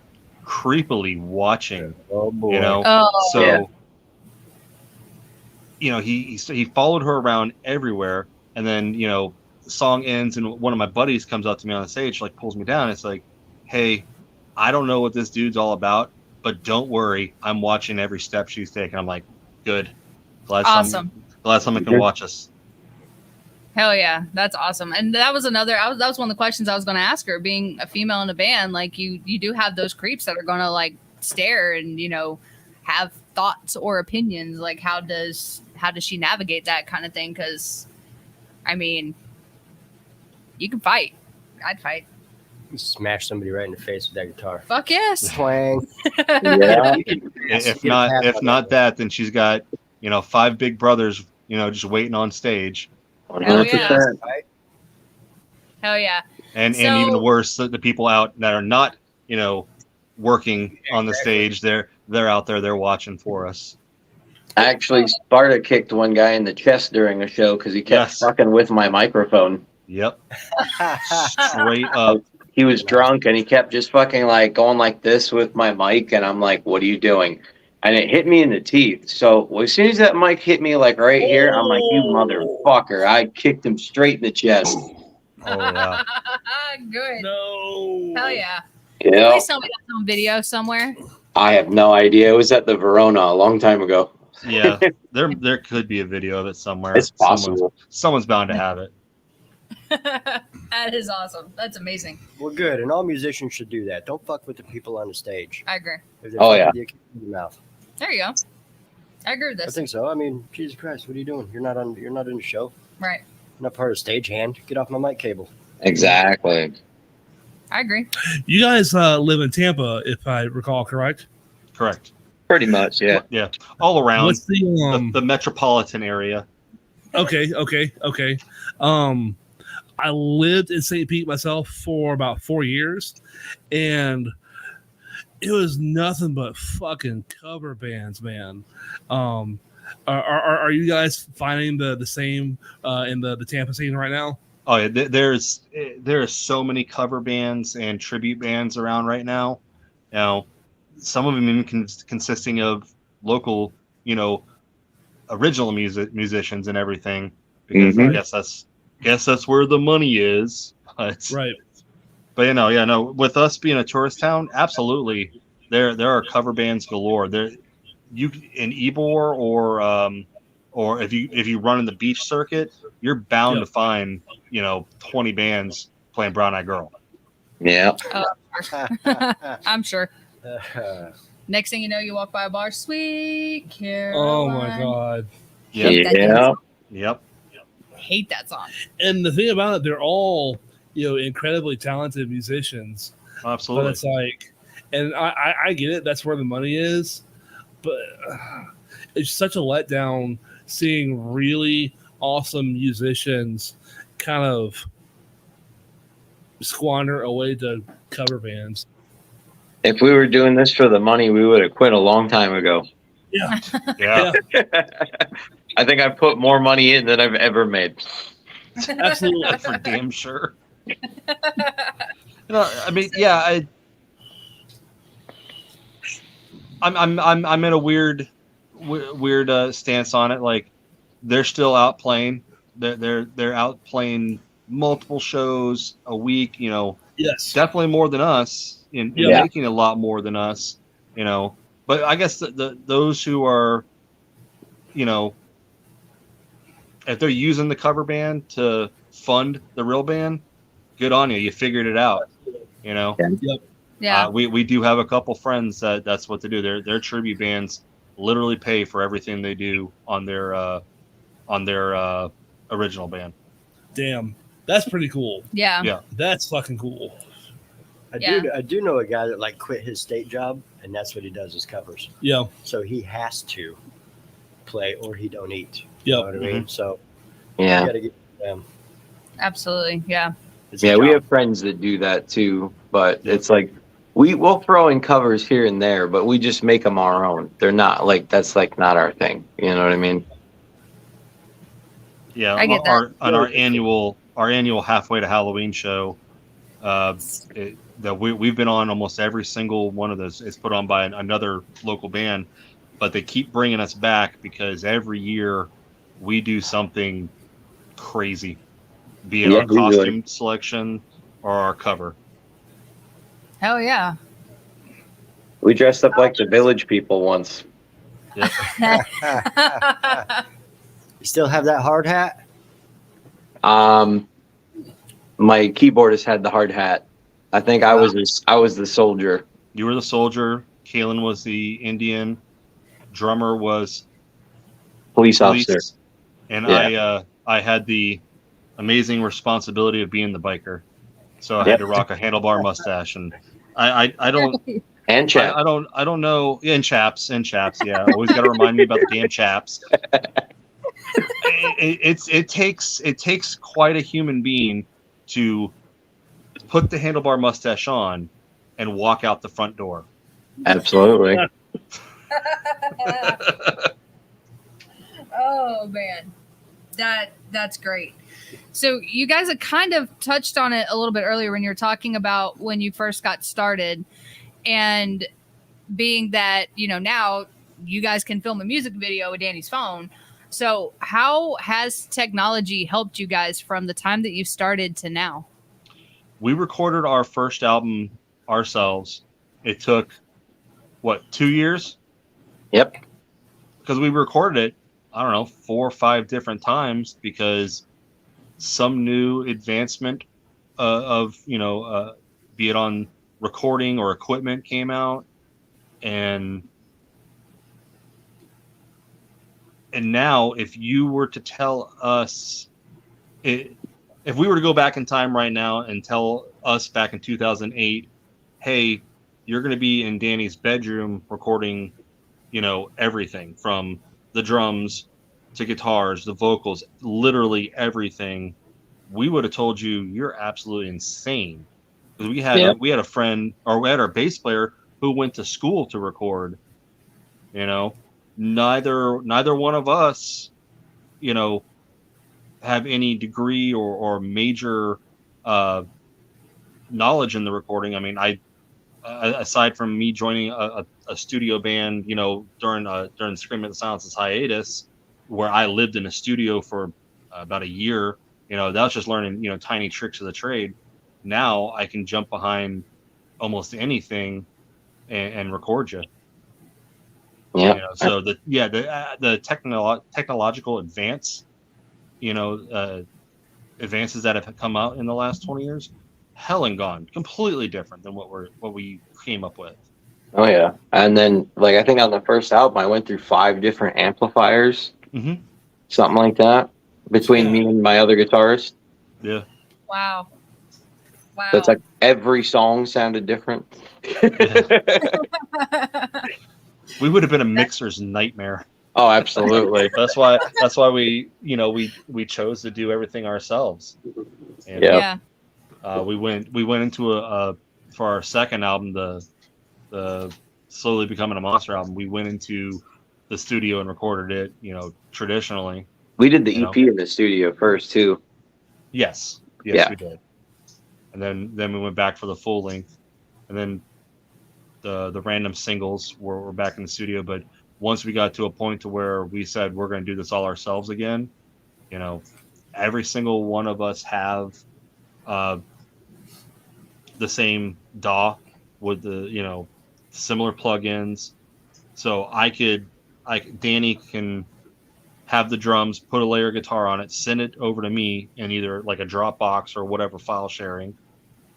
creepily watching. Oh boy. Oh, So he followed her around everywhere, and then the song ends and one of my buddies comes up to me on the stage, pulls me down. It's like, "Hey, I don't know what this dude's all about, but don't worry, I'm watching every step she's taking." I'm like, "Good, awesome. glad someone can watch us." Hell yeah, that's awesome. And that was that was one of the questions I was going to ask her. Being a female in a band, you do have those creeps that are going to stare and have thoughts or opinions. How does she navigate that kind of thing? Because I mean, you can fight. I'd fight. Smash somebody right in the face with that guitar. Fuck yes. Twang. Yeah. If not that, then she's got 5 big brothers just waiting on stage. 100%. Right? Hell yeah. And So- even worse, the people out that are not working on the stage, they're out there, they're watching for us. Actually, Sparta kicked one guy in the chest during a show because he kept Yes. fucking with my microphone. Yep. Straight up. He was drunk and he kept just fucking going like this with my mic, and I'm like, "What are you doing?" And it hit me in the teeth. So as soon as that mic hit me right here, I'm like, "You motherfucker!" I kicked him straight in the chest. Oh yeah. Good. No. Hell yeah. Yeah, Please tell me that's on video somewhere. I have no idea. It was at the Verona a long time ago. Yeah. There could be a video of it somewhere. It's possible. Someone's bound to have it. That is awesome. That's amazing. Well, good. And all musicians should do that. Don't fuck with the people on the stage. I agree. If they Oh, fuck yeah. with you, keep it in your mouth. There you go. I agree with I this. think so. I mean, Jesus Christ, what are you doing? You're not in the show. Right. You're not part of stagehand. Get off my mic cable. Exactly. I agree. You guys live in Tampa, if I recall correct. Correct. Pretty much, yeah. Yeah. All around What's the the metropolitan area. Okay. I lived in St. Pete myself for about 4 years, and it was nothing but fucking cover bands, man. Are you guys finding the same in the Tampa scene right now? Oh yeah, there are so many cover bands and tribute bands around right now. Now, some of them even consisting of local, original musicians and everything, because I guess that's where the money is. But Right. But with us being a tourist town, absolutely, there are cover bands galore. There, you in Ybor or if you run in the beach circuit, you're bound to find 20 bands playing Brown Eyed Girl. Yeah. I'm sure. Next thing you know, you walk by a bar, Sweet Caroline. Oh my God. Yep. Hate that song. And the thing about it, they're all, incredibly talented musicians. Absolutely. But it's like, and I get it. That's where the money is. But it's such a letdown seeing really awesome musicians kind of squander away to cover bands. If we were doing this for the money, we would have quit a long time ago. Yeah. Yeah. I think I put more money in than I've ever made. Absolutely. For damn sure. I mean, yeah, I'm in a weird stance on it. Like, they're still out playing. They're out playing multiple shows a week. Yes. Definitely more than us. In making a lot more than us. But I guess those who are, if they're using the cover band to fund the real band, good on you. You figured it out. Yep. Yeah. We do have a couple friends that's what they do. Their tribute bands literally pay for everything they do on their original band. Damn. That's pretty cool. Yeah. That's fucking cool. I do know a guy that like quit his state job, and that's what he does is covers. Yeah. So he has to play or he don't eat. Yeah. You know what I mean? So Yeah. you gotta get them. Absolutely. Yeah. Yeah, we have friends that do that too, but it's like we'll throw in covers here and there, but we just make them our own. They're not like that's like not our thing. You know what I mean? Yeah, I get that. our annual halfway to Halloween show, that we've been on almost every single one of those. It's put on by another local band, but they keep bringing us back because every year we do something crazy, be it our costume selection or our cover. Hell yeah. We dressed up like the Village People once. Yep. You still have that hard hat? My keyboardist had the hard hat. I think I was the soldier. You were the soldier. Kalen was the Indian. Drummer was Police officer. And Yeah. I had the amazing responsibility of being the biker. So I had to rock a handlebar mustache, and I don't And chap. I don't know. Yeah, and chaps. Yeah, always got to remind me about the damn chaps. It takes quite a human being to put the handlebar mustache on and walk out the front door. Absolutely. Oh man, that's great. So you guys have kind of touched on it a little bit earlier when you were talking about when you first got started, and being that now you guys can film a music video with Danny's phone. So how has technology helped you guys from the time that you started to now? We recorded our first album ourselves. It took 2 years? Yep. Because we recorded it, I don't know, 4 or 5 different times because some new advancement of be it on recording or equipment came out, and now if you were to tell us if we were to go back in time right now and tell us back in 2008, hey, you're going to be in Danny's bedroom recording, everything from the drums to guitars, the vocals, literally everything, we would have told you you're absolutely insane. Because we had a friend, or we had our bass player who went to school to record. Neither one of us, have any degree or major knowledge in the recording. I mean, aside from me joining a studio band, during Scream at the Silence's hiatus, where I lived in a studio for about a year, that was just learning, tiny tricks of the trade. Now I can jump behind almost anything and record you. Yeah. So the technological advances that have come out in the last 20 years, hell and gone, completely different than what we came up with. Oh yeah. And then like I think on the first album I went through 5 different amplifiers. Mm-hmm. Something like that between me and my other guitarist. Yeah. Wow. So it's like every song sounded different. We would have been a mixer's nightmare. Oh, absolutely. That's why we chose to do everything ourselves. And, Yeah. we went into for our second album, the Slowly Becoming a Monster album. We went into the studio and recorded it, traditionally. We did the EP in the studio first too. Yes, Yeah. we did. And then we went back for the full length, and then the random singles were back in the studio. But once we got to a point to where we said we're going to do this all ourselves again, every single one of us have the same DAW with the similar plugins. So Danny can have the drums, put a layer guitar on it, send it over to me in either like a Dropbox or whatever file sharing.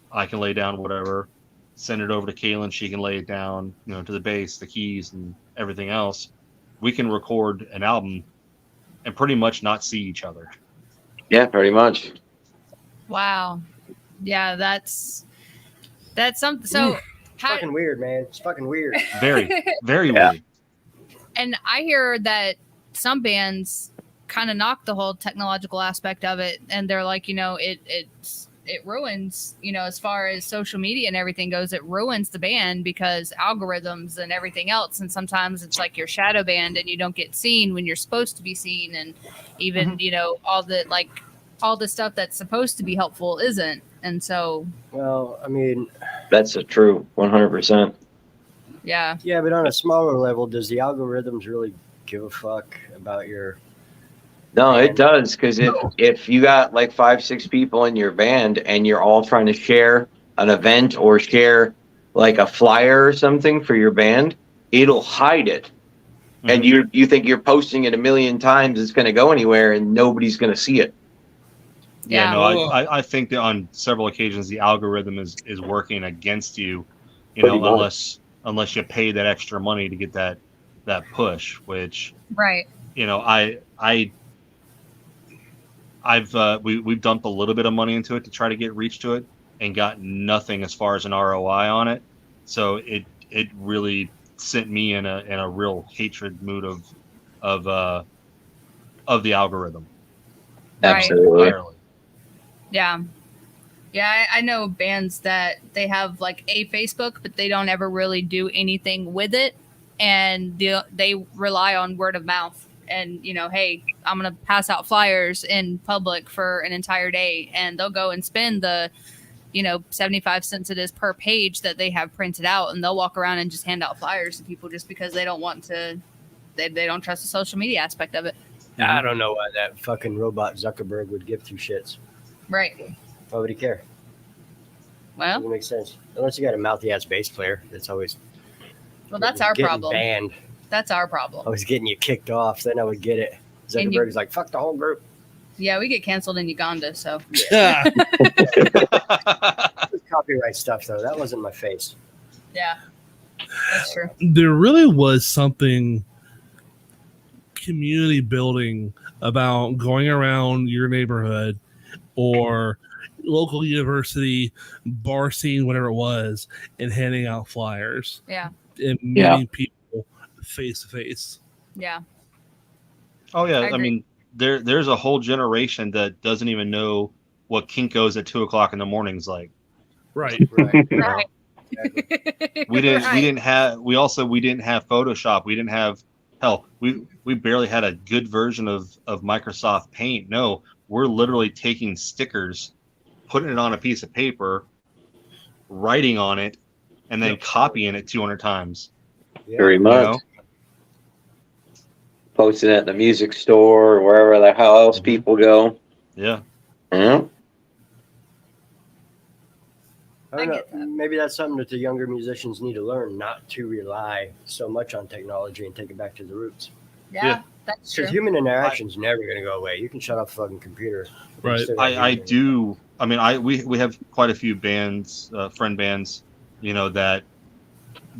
I can lay down whatever, send it over to Kaylin. She can lay it down, to the bass, the keys, and everything else. We can record an album and pretty much not see each other. Yeah, pretty much. Wow. Yeah, that's something. So It's fucking weird, man. It's fucking weird. Very, very weird. And I hear that some bands kind of knock the whole technological aspect of it, and they're like, it ruins, as far as social media and everything goes, it ruins the band because algorithms and everything else. And sometimes it's like you're shadow banned and you don't get seen when you're supposed to be seen, and even all the stuff that's supposed to be helpful isn't. And so, Well, I mean, that's a true 100%. yeah, but on a smaller level, does the algorithms really give a fuck about your? No, it does, because if you got like 5-6 people in your band and you're all trying to share an event or share like a flyer or something for your band, it'll hide it. Mm-hmm. And you think you're posting it a million times, it's going to go anywhere and nobody's going to see it. Yeah, no, I think that on several occasions the algorithm is working against you, unless you pay that extra money to get that push, which right. We've dumped a little bit of money into it to try to get reach to it and got nothing as far as an ROI on it. So it really sent me in a real hatred mood of the algorithm. Absolutely. Entirely. Yeah. Yeah, I know bands that they have like a Facebook, but they don't ever really do anything with it. And they rely on word of mouth. And, hey, I'm going to pass out flyers in public for an entire day. And they'll go and spend the, 75 cents it is per page that they have printed out. And they'll walk around and just hand out flyers to people just because they don't want to, they don't trust the social media aspect of it. I don't know why that fucking robot Zuckerberg would give two shits. Right. Why would he care? Well, doesn't make sense. Unless you got a mouthy ass bass player that's always. Well, that's our problem. Banned. That's our problem. Always getting you kicked off. Then I would get it. Zuckerberg's like, fuck the whole group. Yeah, we get canceled in Uganda, so. Yeah. Copyright stuff, though. That wasn't my face. Yeah, that's true. There really was something community building about going around your neighborhood or local university, bar scene, whatever it was, and handing out flyers. Yeah. And meeting people face to face. Yeah. Oh yeah, I mean, there's a whole generation that doesn't even know what Kinko's at 2:00 in the morning is like. Right. Right. We didn't have Photoshop. We didn't have we barely had a good version of Microsoft Paint. No, we're literally taking stickers, putting it on a piece of paper, writing on it, and then copying it 200 times. Yeah. Very You much. know? Posting it at the music store or wherever the hell else people go. Yeah. Yeah. I don't I know. get that. Maybe that's something that the younger musicians need to learn, not to rely so much on technology and take it back to the roots. Yeah, that's true. Because human interaction's never going to go away. You can shut off the fucking computer. Right. I do. I mean, we have quite a few bands, friend bands, you know, that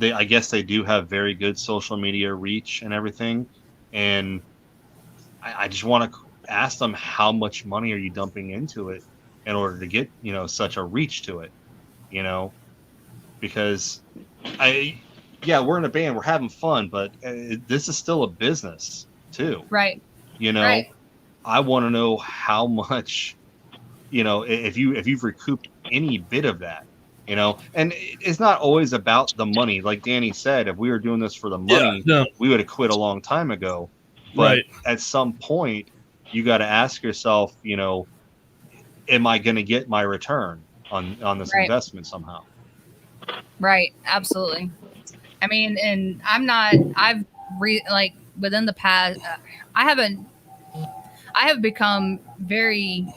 I guess they do have very good social media reach and everything. And I just want to ask them, how much money are you dumping into it in order to get, you know, such a reach to it, you know? Because we're in a band, we're having fun, but this is still a business too. Right. You know, Right. I want to know how much, you know, if you've recouped any bit of that, you know, and it's not always about the money. Like Danny said, if we were doing this for the money, we would have quit a long time ago. But at some point, you got to ask yourself, you know, am I going to get my return on this investment somehow? Right. Absolutely. I mean, and like within the past, I have become very,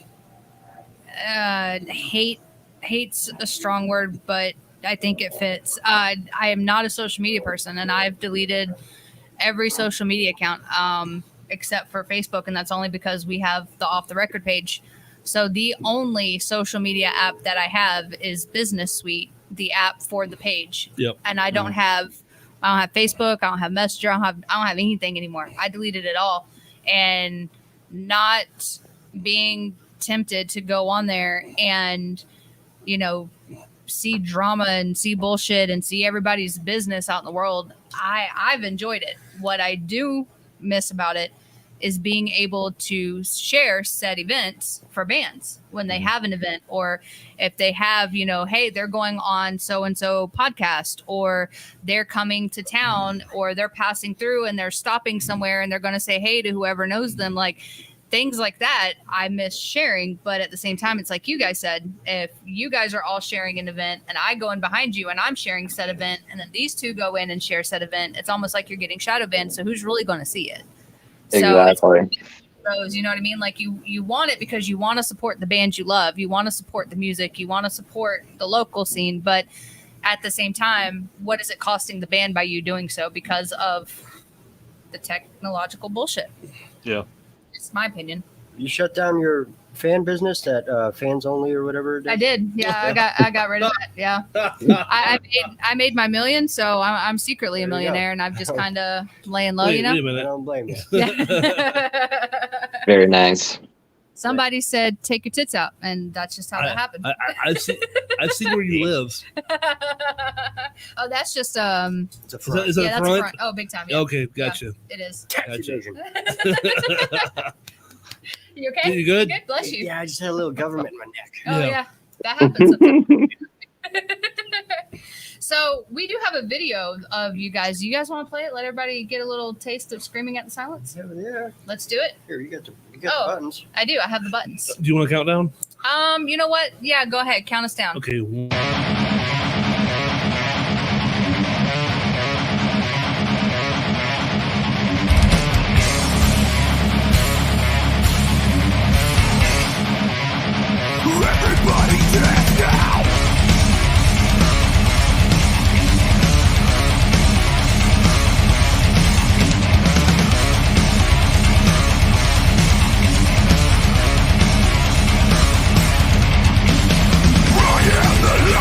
hate's a strong word, but I think it fits. I am not a social media person, and I've deleted every social media account, except for Facebook. And that's only because we have the Off the Record page. So the only social media app that I have is Business Suite, the app for the page. Yep. And I don't have Facebook. I don't have Messenger. I don't have anything anymore. I deleted it all, and not being tempted to go on there and, you know, see drama and see bullshit and see everybody's business out in the world. I've enjoyed it. What I do miss about it is being able to share said events for bands when they have an event, or if they have, you know, hey, they're going on so-and-so podcast, or they're coming to town, or they're passing through and they're stopping somewhere and they're going to say hey to whoever knows them. Like, things like that I miss sharing. But at the same time, it's like you guys said, if you guys are all sharing an event and I go in behind you and I'm sharing said event, and then these two go in and share said event, it's almost like you're getting shadow banned. So who's really going to see it? Exactly. So you know what I mean? Like you want it because you want to support the bands you love. You want to support the music. You want to support the local scene. But at the same time, what is it costing the band by you doing so because of the technological bullshit? Yeah. It's my opinion. You shut down your fan business, that fans only or whatever it is? I did. Yeah, I got rid of that. Yeah. I made my million, so I'm secretly a millionaire, and I'm just kind of laying low, you know? I don't blame you. Very nice. Somebody said, take your tits out, and that's just how that happened. I've seen where you live. Oh, that's just It's a front. Is that yeah, a that's front? a front. Oh, big time. Yeah. Okay, gotcha. Yeah, it is. Tax Gotcha. evasion. You okay? You good? Bless you. Yeah, I just had a little government in my neck. Oh Yeah. yeah, that happens sometimes. So we do have a video of you guys. Do you guys want to play it? Let everybody get a little taste of Screaming at the Silence. Yeah. Let's do it. Here, you got the Oh. buttons. I do. I have the buttons. Do you want to count down? You know what? Yeah, go ahead. Count us down. Okay. Everybody dance now! I am the light.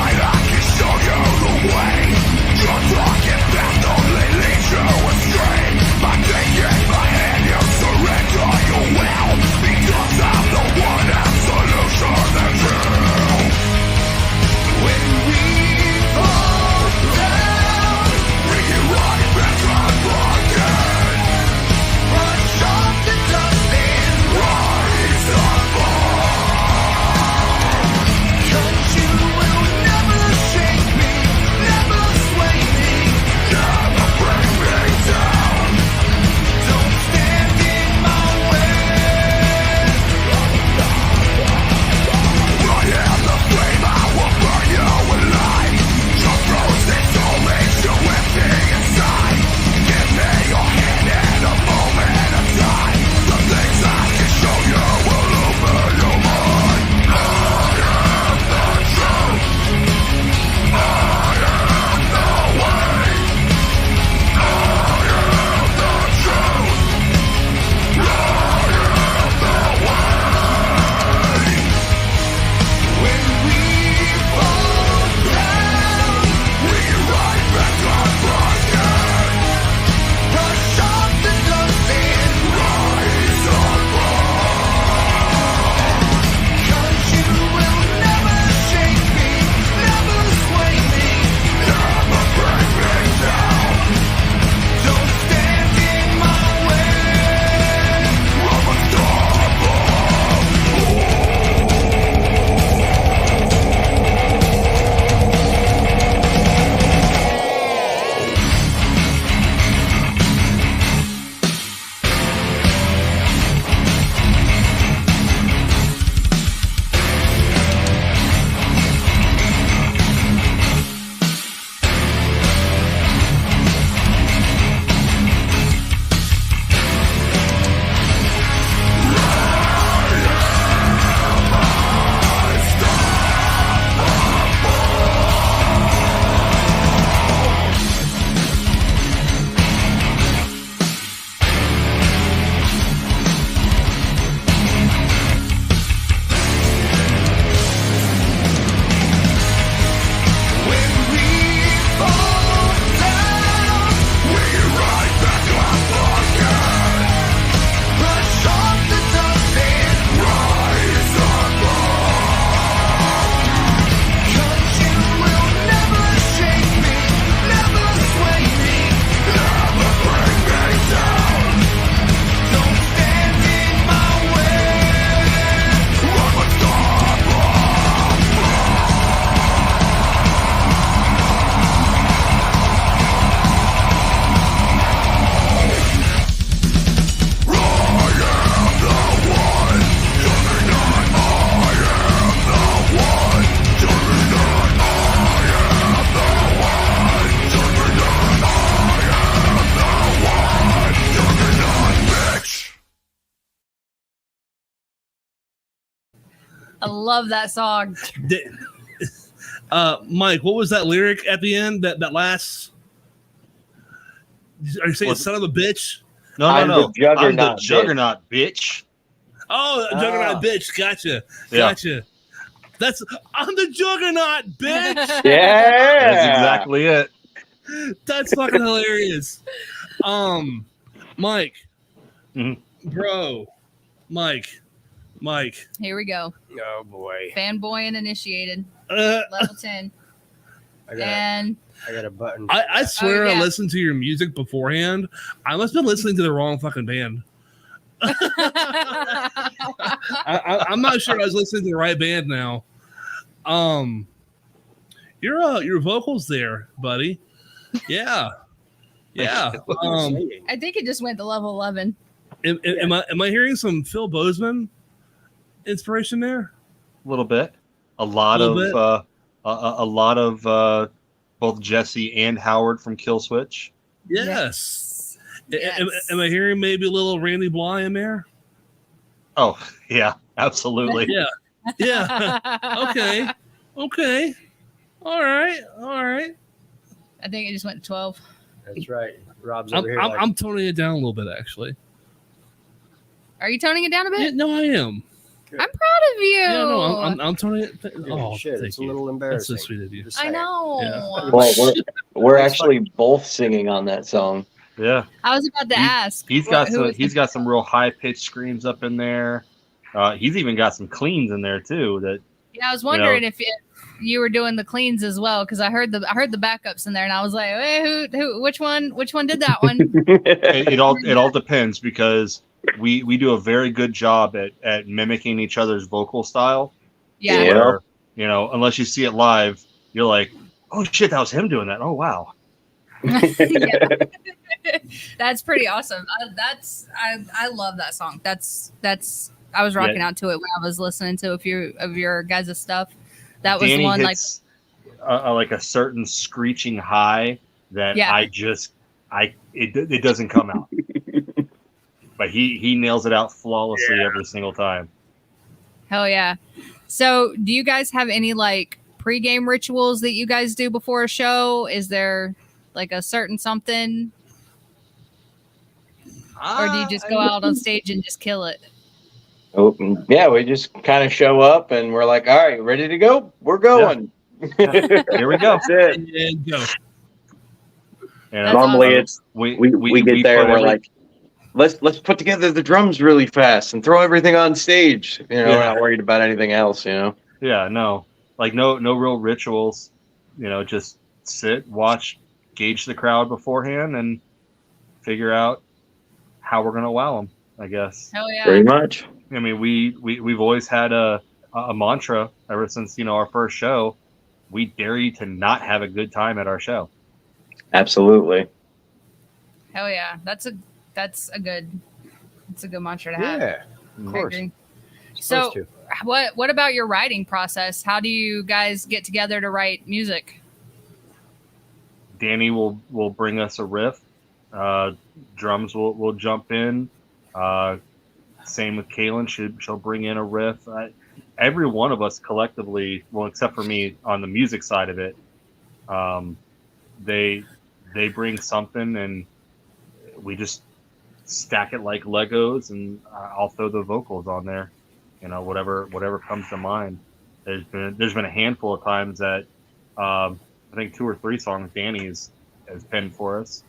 I love that song. Mike, what was that lyric at the end? That last. Are you saying "son of a bitch"? No. I'm the I'm juggernaut, the juggernaut, bitch. Oh, juggernaut, bitch. Gotcha. That's I'm the juggernaut, bitch. Yeah. That's exactly it. That's fucking hilarious. Mike, Mhm. bro, Mike. Here we go. Oh boy. Fanboy and initiated. Uh, Level 10. I got And a button. I swear yeah. I listened to your music beforehand. I must have been listening to the wrong fucking band. I'm not sure I was listening to the right band now. Your vocals there, buddy. Yeah. I think it just went to level 11. Am I hearing some Phil Bozeman inspiration there? A little bit. A lot of both Jesse and Howard from Kill Switch. Yes. Yes. Am I hearing maybe a little Randy Bly in there? Oh yeah, absolutely. Yeah. Okay. All right. I think it just went to 12. That's right. Rob's over here. I'm toning it down a little bit, actually. Are you toning it down a bit? Yeah, no, I am. I'm proud of you. Yeah, no, I'm toning it. Oh, shit, it's a little embarrassing. That's so sweet of you. Just I saying. know. Yeah. Well, we're actually both singing on that song. Yeah. I was about to ask. He's got some real high pitched screams up in there. He's even got some cleans in there too. That Yeah, I was wondering if you were doing the cleans as well, because I heard the backups in there, and I was like, hey, which one did that one? it all depends, because we do a very good job at mimicking each other's vocal style. Yeah. Where, unless you see it live, you're like, oh shit, that was him doing that. Oh wow. That's pretty awesome. I love that song. That's I was rocking out to it when I was listening to a few of your guys' stuff. That was Danny the one hits, like a certain screeching high that it doesn't come out. But he nails it out flawlessly every single time. Hell yeah. So do you guys have any like pregame rituals that you guys do before a show? Is there like a certain something? Or do you just go out on stage and just kill it? Oh, yeah, we just kind of show up and we're like, all right, ready to go? We're going. Yeah. Here we go. That's it. And go. And normally awesome. it's we get there and we're like, let's put together the drums really fast and throw everything on stage. We're not worried about anything else, Yeah, no. Like no real rituals. Just sit, watch, gauge the crowd beforehand, and figure out how we're gonna wow them, I guess. Hell yeah. Pretty much. I mean, we've always had a mantra ever since our first show. We dare you to not have a good time at our show. Absolutely. Hell yeah. That's a good mantra to have. Yeah, of course. So what about your writing process? How do you guys get together to write music? Danny will bring us a riff. Drums will jump in. Same with Kaylin. She'll bring in a riff. Every one of us collectively, well, except for me on the music side of it, they bring something, and we just stack it like Legos, and I'll throw the vocals on there. Whatever comes to mind. There's been a handful of times that I think 2 or 3 songs Danny has penned for us.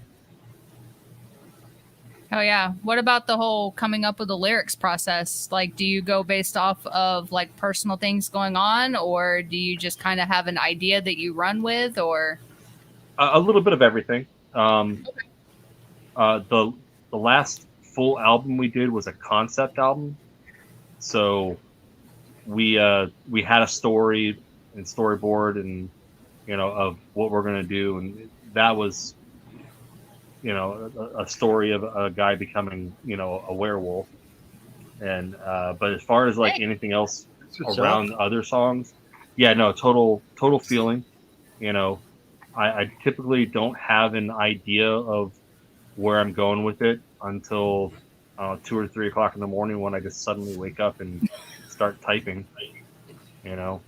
Oh yeah. What about the whole coming up with the lyrics process? Like, do you go based off of like personal things going on, or do you just kind of have an idea that you run with, or? A little bit of everything. The last full album we did was a concept album, so we had a story and storyboard and of what we're gonna do, and that was a story of a guy becoming a werewolf, and but as far as like anything else around other songs, total feeling. I typically don't have an idea of where I'm going with it until 2 or 3 o'clock in the morning, when I just suddenly wake up and start typing. You know,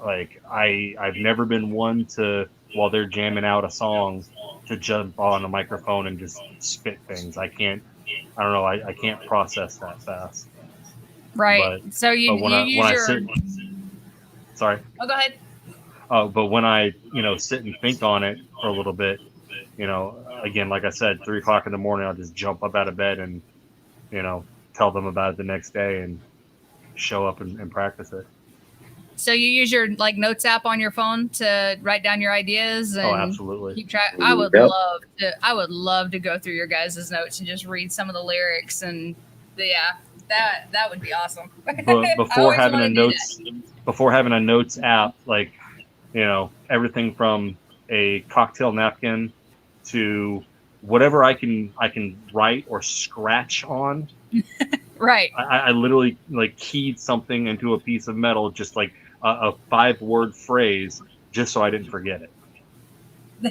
like I've never been one to, while they're jamming out a song, to jump on a microphone and just spit things. I don't know. I can't process that fast. Right. So you when use I your. sit, sorry. Oh, go ahead. But when I, sit and think on it for a little bit, again, like I said, 3:00 in the morning, I'll just jump up out of bed and, tell them about it the next day and show up and practice it. So you use your like notes app on your phone to write down your ideas and absolutely. keep track. I would love to go through your guys' notes and just read some of the lyrics and that would be awesome. But before having a notes app, like, everything from a cocktail napkin to whatever I can write or scratch on. Right. I literally like keyed something into a piece of metal, just like a 5-word phrase, just so I didn't forget it. Oh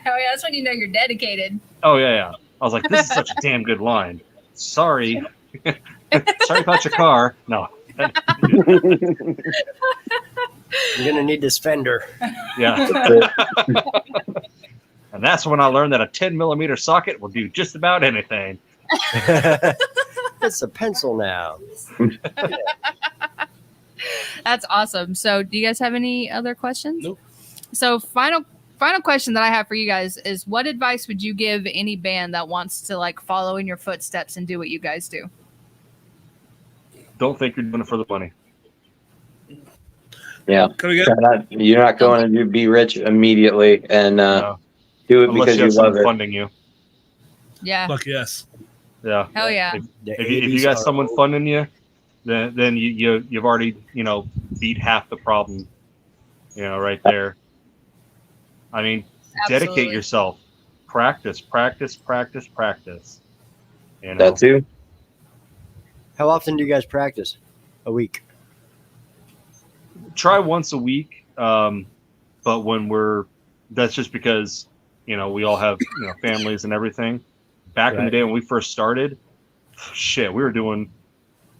yeah, that's when you know you're dedicated. Oh yeah. I was like, this is such a damn good line. Sorry. Sorry about your car. No. You're gonna need this fender. Yeah. And that's when I learned that a 10mm socket will do just about anything. It's a pencil now. That's awesome. So do you guys have any other questions? Nope. So final question that I have for you guys is, what advice would you give any band that wants to like follow in your footsteps and do what you guys do? Don't think you're doing it for the money. Yeah. You're not going to be rich immediately, and do it unless because you love it. Funding you. Yeah. Fuck yes. Yeah. Hell yeah. If you got someone funding you, then you've already beat half the problem. Right there. I mean, Absolutely. dedicate yourself. Practice. That too. How often do you guys practice? A week? Try once a week, but that's just because we all have families and everything. Back in the day when we first started, we were doing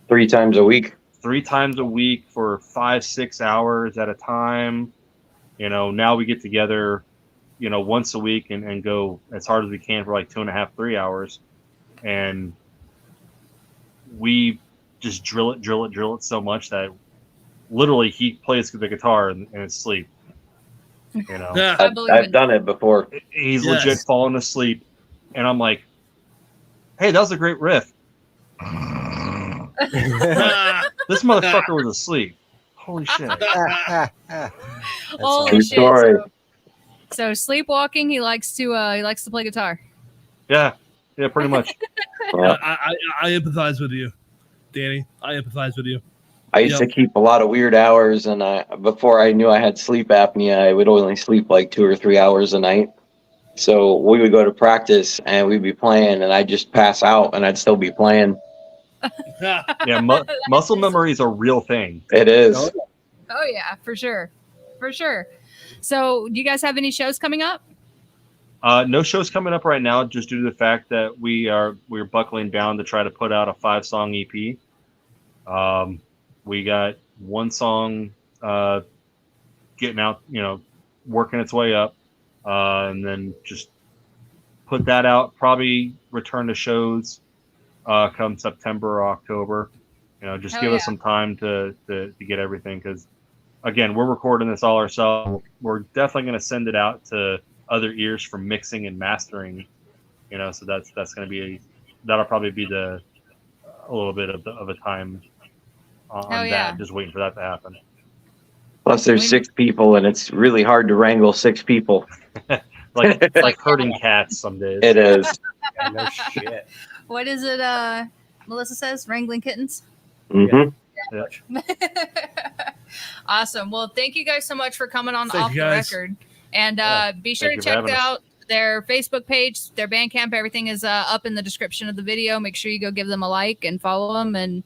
3 times a week. 3 times a week for 5-6 hours at a time. Now we get together, once a week and go as hard as we can for like 2.5-3 hours, and we just drill it so much that literally he plays the guitar in his sleep. Yeah. I've done it before. He's legit falling asleep, and I'm like, "Hey, that was a great riff." This motherfucker was asleep. Holy shit! Holy shit! Story. So sleepwalking, he likes to play guitar. Yeah, pretty much. I empathize with you, Danny. I empathize with you. I used to keep a lot of weird hours, and before I knew I had sleep apnea, I would only sleep like 2 or 3 hours a night. So we would go to practice, and we'd be playing, and I'd just pass out, and I'd still be playing. Yeah, muscle memory is a real thing. It is. Oh yeah, for sure. So, do you guys have any shows coming up? No shows coming up right now, just due to the fact that we're buckling down to try to put out a 5-song EP. We got one song getting out, working its way up, and then just put that out. Probably return to shows come September or October. Just give us some time to get everything, because again, we're recording this all ourselves. We're definitely going to send it out to other ears for mixing and mastering. So that's going to be that'll probably be a little bit of a time on that. Just waiting for that to happen. Plus, there's 6 people, and it's really hard to wrangle 6 people. like herding cats some days. It is. Yeah, no shit. What is it? Melissa says wrangling kittens. Mm-hmm. Yeah. Awesome. Well, thank you guys so much for coming on Thank Off you, the guys. Record. And be sure to check out their Facebook page, their Bandcamp. Everything is up in the description of the video. Make sure you go give them a like and follow them. And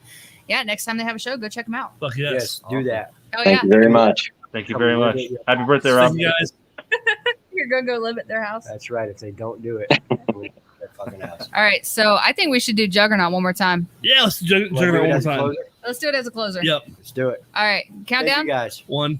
next time they have a show, go check them out. Fuck yes. Yes, do that. Oh, Thank you very much. Thank you very much. Happy birthday, Rob. Thank you guys. You're going to go live at their house. That's right. If they don't do it, their fucking house. All right. So I think we should do Juggernaut one more time. Yeah, let's juggle it one more time. Let's do it as a closer. Yep. Let's do it. All right. Thank Countdown. you guys. 1,